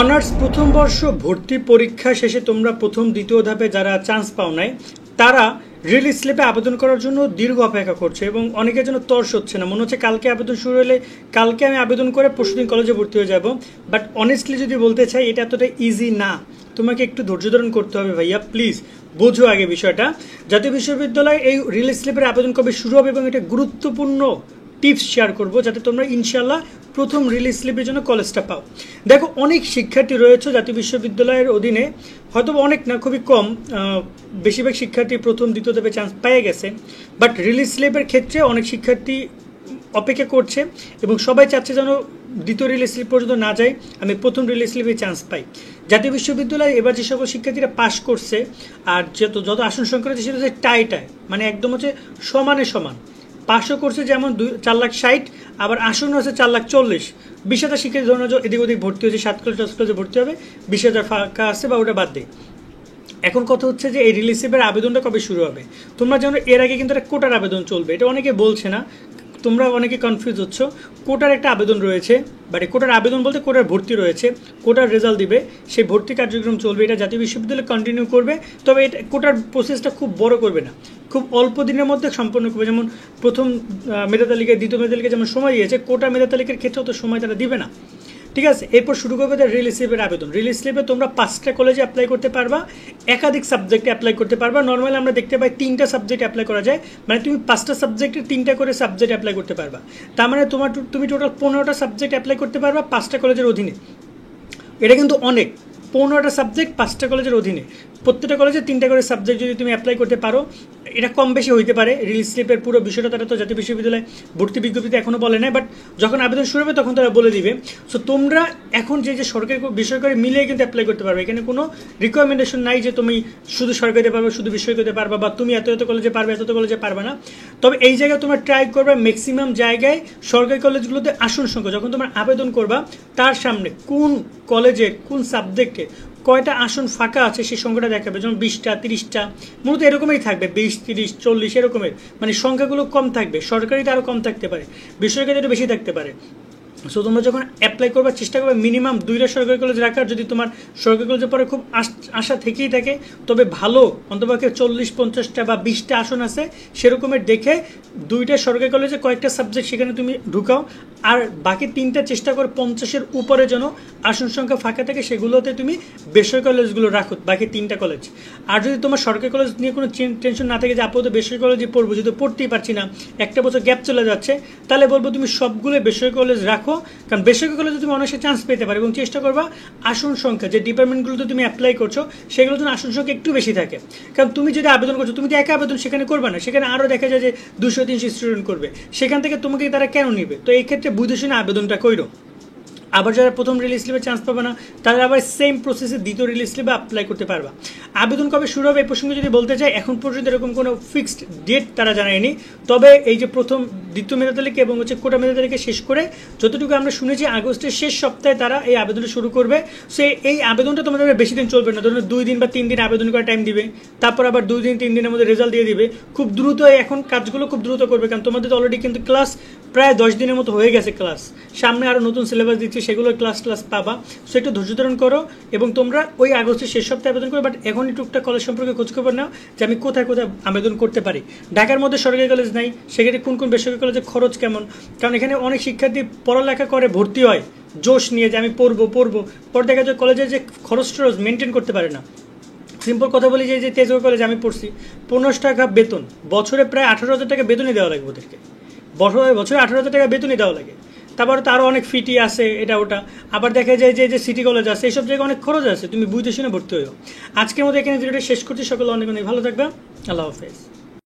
Honours প্রথম বর্ষ ভর্তি পরীক্ষা শেষে তোমরা প্রথম দ্বিতীয় ধাপে যারা চান্স পাও নাই তারা রিলিজ স্লিপে আবেদন করার জন্য দীর্ঘ অপেক্ষা করছে এবং অনেকের জন্য তর্স হচ্ছে না, মনে হচ্ছে কালকে আবেদন শুরু হলে কালকে আমি আবেদন করে পরশুদিন কলেজে ভর্তি হয়ে যাব। বাট অনেস্টলি যদি বলতে চাই এটা এতটা ইজি না, তোমাকে একটু ধৈর্য ধারণ করতে হবে ভাইয়া, প্লিজ বোঝো আগে বিষয়টা। জাতীয় বিশ্ববিদ্যালয়ে এই রিলিজ স্লিপের আবেদন কবে শুরু হবে এবং এটা গুরুত্বপূর্ণ টিপস শেয়ার করবো যাতে তোমরা ইনশাল্লাহ প্রথম রিলিজ স্লিপের জন্য কলেজটা পাও। দেখো, অনেক শিক্ষার্থী রয়েছে জাতীয় বিশ্ববিদ্যালয়ের অধীনে, হয়তো অনেক না, খুবই কম, বেশিরভাগ শিক্ষার্থী প্রথম দ্বিতীয় ধাপে চান্স পেয়ে গেছে। বাট রিলিজ স্লিপের ক্ষেত্রে অনেক শিক্ষার্থী অপেক্ষা করছে এবং সবাই চাচ্ছে যেন দ্বিতীয় রিলিজ স্লিপ পর্যন্ত না যায়, আমি প্রথম রিলিজ স্লিপে চান্স পাই। জাতীয় বিশ্ববিদ্যালয়ে এবার যে সকল শিক্ষার্থীরা পাশ করছে আর যত আসন সংখ্যা রয়েছে সেটা হচ্ছে টাই, মানে একদম হচ্ছে সমানে সমান। পাশও করছে যেমন 4,60,000, আবার আসন আছে 4,40,000। 20,000 শিক্ষার্থী ধরুন এদিক ওদিক ভর্তি হয়েছে, 7 কলেজে ভর্তি হবে, 20,000 ফাঁকা আছে বা ওটা বাদ দেয়। এখন কথা হচ্ছে যে এই রিলিজ স্লিপের আবেদনটা কবে শুরু হবে। তোমরা যেন এর আগে কিন্তু একটা কোটার আবেদন চলবে, এটা অনেকে বলছে না, তোমরা অনেকে কনফিউজ হচ্ছ। কোটার একটা আবেদন রয়েছে, বাট কোটার আবেদন বলতে কোটার ভর্তি রয়েছে, কোটার রেজাল্ট দিবে, সেই ভর্তি কার্যক্রম চলবে, এটা জাতীয় বিশ্ববিদ্যালয় কন্টিনিউ করবে। তবে এটা কোটার প্রসেসটা খুব বড় করবে না, খুব অল্প দিনের মধ্যে সম্পন্ন করবে। যেমন প্রথম মেধা তালিকায় দ্বিতীয় মেধা তালিকায় যেমন সময় দিয়েছে, কোটা মেধা তালিকার ক্ষেত্রে অত সময় তারা দিবে না, ঠিক আছে। এরপর শুরু করবে তার রিলিজ স্লিপের আবেদন। রিলিজ স্লিপে তোমরা 5টা কলেজে অ্যাপ্লাই করতে পারবা, একাধিক সাবজেক্টে অ্যাপ্লাই করতে পারবা। নর্মালি আমরা দেখতে পাই 3টা সাবজেক্টে অ্যাপ্লাই করা যায়, মানে তুমি 5টা সাবজেক্টে 3টা করে সাবজেক্ট অ্যাপ্লাই করতে পারবা। তার মানে তুমি টোটাল 15টা সাবজেক্ট অ্যাপ্লাই করতে পারবা 5টা কলেজের অধীনে। এটা কিন্তু অনেক, 15টা সাবজেক্ট 5টা কলেজের অধীনে, প্রত্যেকটা কলেজে 3টা করে সাবজেক্ট যদি তুমি অ্যাপ্লাই করতে পারো, এটা কম বেশি হইতে পারে। রিলিজ স্লিপের পুরো বিষয়টা তারা তো জাতীয় বিশ্ববিদ্যালয় ভর্তি বিজ্ঞপ্তিতে এখনও বলে নাই, বাট যখন আবেদন শুরু হবে তখন তারা বলে দিবে। সো তোমরা এখন যে সরকারি বেসরকারি মিলিয়ে কিন্তু অ্যাপ্লাই করতে পারবে, এখানে কোনো রিকমেন্ডেশন নাই যে তুমি শুধু সরকারিতে পারবে, শুধু বেসরকারিতে পারবা, বা তুমি এত কলেজে পারবে, এত কলেজে পারবে না। তবে এই জায়গায় তোমরা ট্রাই করবে ম্যাক্সিমাম জায়গায় সরকারি কলেজগুলোতে আসন সংখ্যা যখন তোমরা আবেদন করবা তার সামনে কোন কলেজে কোন সাবজেক্টে কয়টা আসন ফাঁকা আছে সেই সংখ্যাটা দেখাবে, যেমন 20টা 30টা, মূলত এরকমই থাকবে, 20 30 40 এরকমের, মানে সংখ্যাগুলো কম থাকবে। সরকারিতে আরও কম থাকতে পারে, বেসরকারিতে একটু বেশি থাকতে পারে। সো তোমরা যখন অ্যাপ্লাই করবার চেষ্টা করবে মিনিমাম 2টা সরকারি কলেজ রাখার। যদি তোমার সরকারি কলেজের পরে খুব আশা থেকেই থাকে, তবে ভালো অন্তপক্ষে 40-50টা বা 20টা আসন আছে সেরকমের দেখে 2টা সরকারি কলেজে কয়েকটা সাবজেক্ট সেখানে তুমি ঢুকাও, আর বাকি 3টা চেষ্টা করে 50-এর উপরে যেন আসন সংখ্যা ফাঁকা থাকে, সেগুলোতে তুমি বেসরকারি কলেজগুলো রাখো, বাকি 3টা কলেজ। আর যদি তোমার সরকারি কলেজ নিয়ে কোনো টেনশন না থাকে যে আপাতত বেসরকারি কলেজে পড়বো, যদি পড়তেই পারছি না, একটা বছর গ্যাপ চলে যাচ্ছে, তাহলে বলবো তুমি সবগুলো বেসরকারি কলেজ রাখো, কারণ বেসরকারি কলেজে তুমি অনেক চান্স পেতে পারো। এবং চেষ্টা করবা আসন সংখ্যা যে ডিপার্টমেন্টগুলোতে তুমি অ্যাপ্লাই করছো সেগুলোর জন্য আসন সংখ্যা একটু বেশি থাকে। কারণ তুমি যদি আবেদন করছো, তুমি তো একা আবেদন সেখানে করবে না, সেখানে আরও দেখা যায় যে 200-300 স্টুডেন্ট করবে, সেখান থেকে তোমাকে তারা কেন নিবে। তো এই ক্ষেত্রে বুঝে শুনে আবেদনটা করো। আবার যারা প্রথম রিলিজ স্লিপে চান্স পাবে না তারা আবার সেম প্রসেসে দ্বিতীয় রিলিজ স্লিপে অ্যাপ্লাই করতে পারবা। আবেদন কবে শুরু হবে এই প্রসঙ্গে যদি বলতে চাই, এখন পর্যন্ত এরকম কোনো ফিক্সড ডেট তারা জানায়নি। তবে এই যে প্রথম দ্বিতীয় মেধা তালিকা এবং কোটা মেধা তালিকা শেষ করে যতটুকু আমরা শুনেছি আগস্টের শেষ সপ্তাহে তারা এই আবেদনটা শুরু করবে। সো এই আবেদনটা তোমাদের বেশি দিন চলবে না, ধরুন 2 দিন বা 3 দিন আবেদন করার টাইম দিবে, তারপর আবার 2 দিন 3 দিনের মধ্যে রেজাল্ট দিয়ে দিবে। খুব দ্রুত এখন কাজগুলো খুব দ্রুত করবে, কারণ তোমাদের তো অলরেডি কিন্তু ক্লাস প্রায় 10 দিনের মতো হয়ে গেছে ক্লাস, সামনে আরও নতুন সিলেবাস দিচ্ছে, সেগুলো ক্লাস পাবা। সো একটু ধৈর্য ধারণ করো এবং তোমরা ওই আগস্টের শেষ সপ্তাহে আবেদন করো। বাট এখনই টুকটাক কলেজ সম্পর্কে খোঁজখবর নাও যে আমি কোথায় কোথায় আবেদন করতে পারি। ঢাকার মধ্যে সরকারি কলেজ নাই, সেক্ষেত্রে কোন কোন বেসরকারি কলেজে খরচ কেমন, কারণ এখানে অনেক শিক্ষার্থী পড়ালেখা করে ভর্তি হয় জোশ নিয়ে যে আমি পড়বো, পর দেখা যায় কলেজের যে খরচ মেনটেন করতে পারে না। সিম্পল কথা বলি যে তেজগাঁও কলেজে আমি পড়ছি, 1500 টাকা বেতন, বছরে প্রায় 18,000 টাকা বেতনই দেওয়া লাগবে ওদেরকে, বছরে 18,000 টাকা বেতনই দেওয়া লাগে। তারপর তো আরও অনেক ফিটি আছে, এটা ওটা। আবার দেখা যায় যে সিটি কলেজ আছে, এইসব জায়গায় অনেক খরচ আছে, তুমি বুঝতে শুনে ভর্তি হইও। আজকের মতো এখানে ভিডিওটা শেষ করছি। সকলে অনেক অনেক ভালো থাকবে, আল্লাহ হাফেজ।